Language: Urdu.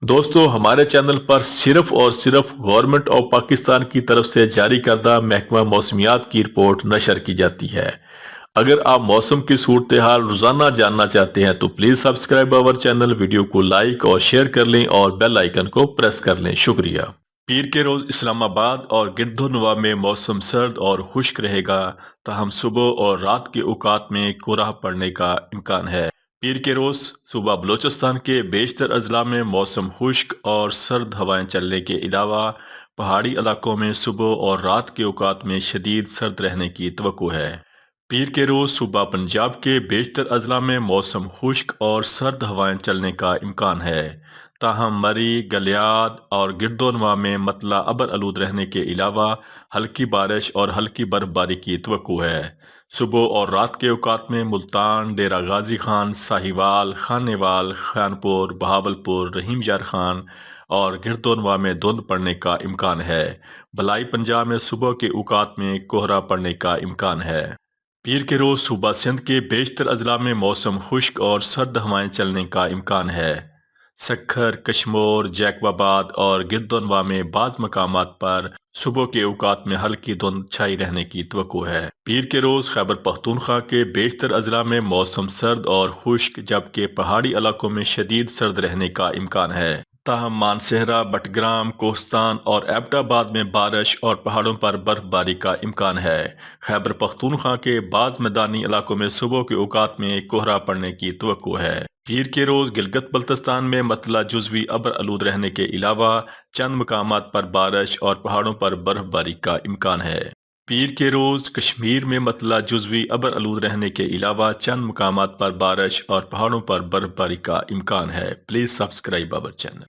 دوستو ہمارے چینل پر صرف اور صرف گورنمنٹ آف پاکستان کی طرف سے جاری کردہ محکمہ موسمیات کی رپورٹ نشر کی جاتی ہے۔ اگر آپ موسم کی صورتحال روزانہ جاننا چاہتے ہیں تو please subscribe our channel, video کو لائک اور شیئر کر لیں اور بیل آئیکن کو پریس کر لیں۔ شکریہ۔ پیر کے روز اسلام آباد اور گرد و نواح میں موسم سرد اور خشک رہے گا، تاہم صبح اور رات کے اوقات میں کوہرا پڑنے کا امکان ہے۔ پیر کے روز صبح بلوچستان کے بیشتر اضلاع میں موسم خشک اور سرد ہوائیں چلنے کے علاوہ پہاڑی علاقوں میں صبح اور رات کے اوقات میں شدید سرد رہنے کی توقع ہے۔ پیر کے روز صبح پنجاب کے بیشتر اضلاع میں موسم خشک اور سرد ہوائیں چلنے کا امکان ہے، تاہم مری، گلیاد اور گرد و نواح میں مطلع ابر آلود رہنے کے علاوہ ہلکی بارش اور ہلکی برف باری کی توقع ہے۔ صبح اور رات کے اوقات میں ملتان، ڈیرہ غازی خان، ساہیوال، خانیوال، خانپور، بہاولپور، رحیم یار خان اور گرد و نواح میں دھند پڑنے کا امکان ہے۔ بلائی پنجاب میں صبح کے اوقات میں کوہرا پڑنے کا امکان ہے۔ پیر کے روز صوبہ سندھ کے بیشتر اضلاع میں موسم خشک اور سرد ہوائیں چلنے کا امکان ہے۔ سکھر، کشمور، جیکب آباد اور گرد و نواح میں بعض مقامات پر صبح کے اوقات میں ہلکی دھند چھائی رہنے کی توقع ہے۔ پیر کے روز خیبر پختونخوا کے بیشتر اضلاع میں موسم سرد اور خشک جبکہ پہاڑی علاقوں میں شدید سرد رہنے کا امکان ہے، تاہم مانسہرہ، بٹگرام، کوہستان اور ایبٹ آباد میں بارش اور پہاڑوں پر برف باری کا امکان ہے۔ خیبر پختونخوا کے بعض میدانی علاقوں میں صبح کے اوقات میں کوہرا پڑنے کی توقع ہے۔ پیر کے روز گلگت بلتستان میں مطلع جزوی ابر آلود رہنے کے علاوہ چند مقامات پر بارش اور پہاڑوں پر برف باری کا امکان ہے۔ پیر کے روز کشمیر میں مطلع جزوی ابر آلود رہنے کے علاوہ چند مقامات پر بارش اور پہاڑوں پر برف باری کا امکان ہے۔ Please subscribe our channel.